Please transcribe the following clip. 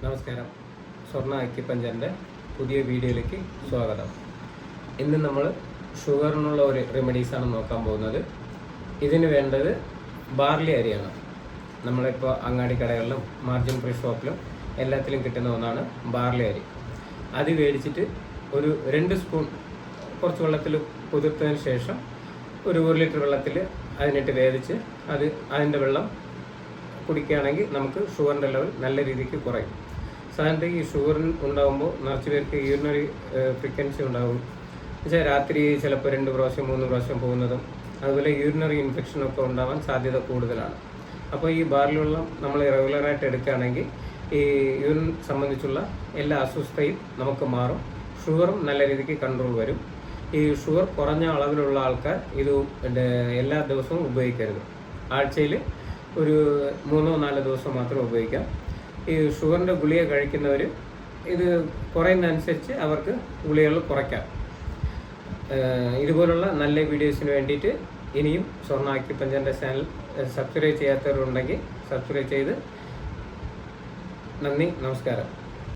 നമസ്കാരം. സ്വർണ്ണ അക്യുപഞ്ചറിൻ്റെ പുതിയ വീഡിയോയിലേക്ക് സ്വാഗതം. ഇന്ന് നമ്മൾ ഷുഗറിനുള്ള ഒരു റെമഡീസാണ് നോക്കാൻ പോകുന്നത്. ഇതിന് വേണ്ടത് ബാർലി അരിയാണ്. നമ്മളിപ്പോൾ അങ്ങാടി കടകളിലും മാർജിൻ ഫ്രീ ഷോപ്പിലും എല്ലാത്തിലും കിട്ടുന്ന ഒന്നാണ് ബാർലി അരി. അത് മേടിച്ചിട്ട് ഒരു 2 സ്പൂൺ കുറച്ച് വെള്ളത്തിൽ കുതിർത്തതിന് ശേഷം ഒരു 1 ലിറ്റർ വെള്ളത്തിൽ അതിനിട്ട് വേവിച്ച് അതിൻ്റെ വെള്ളം കുടിക്കുകയാണെങ്കിൽ നമുക്ക് ഷുഗറിൻ്റെ ലെവൽ നല്ല രീതിക്ക് കുറയും. സാധാരണ ഈ ഷുഗർ ഉണ്ടാകുമ്പോൾ നിറച്ച് പേർക്ക് യൂറിനറി ഫ്രീക്വൻസി ഉണ്ടാകും. എന്നുവെച്ചാൽ രാത്രി ചിലപ്പോൾ 2 പ്രാവശ്യം 3 പ്രാവശ്യം പോകുന്നതും അതുപോലെ യൂറിനറി ഇൻഫെക്ഷനൊക്കെ ഉണ്ടാവാൻ സാധ്യത കൂടുതലാണ്. അപ്പോൾ ഈ ബാർലി വെള്ളം നമ്മൾ റെഗുലറായിട്ട് എടുക്കുകയാണെങ്കിൽ ഈ യൂറിൻ സംബന്ധിച്ചുള്ള എല്ലാ അസ്വസ്ഥതയും നമുക്ക് മാറും. ഷുഗറും നല്ല രീതിക്ക് കൺട്രോൾ വരും. ഈ ഷുഗർ കുറഞ്ഞ അളവിലുള്ള ആൾക്കാർ ഇത് എല്ലാ ദിവസവും ഉപയോഗിക്കരുത്. ആഴ്ചയിൽ ഒരു 3-4 ദിവസം മാത്രം ഉപയോഗിക്കാം. ഈ ഷുഗറിൻ്റെ ഗുളിക കഴിക്കുന്നവർ ഇത് കുറയുന്നതനുസരിച്ച് അവർക്ക് ഗുളികകൾ കുറയ്ക്കാം. ഇതുപോലുള്ള നല്ല വീഡിയോസിന് വേണ്ടിയിട്ട് ഇനിയും സ്വർണ്ണ അക്യുപഞ്ചറിൻ്റെ ചാനൽ സബ്സ്ക്രൈബ് ചെയ്യാത്തവരുണ്ടെങ്കിൽ സബ്സ്ക്രൈബ് ചെയ്ത്. നന്ദി, നമസ്കാരം.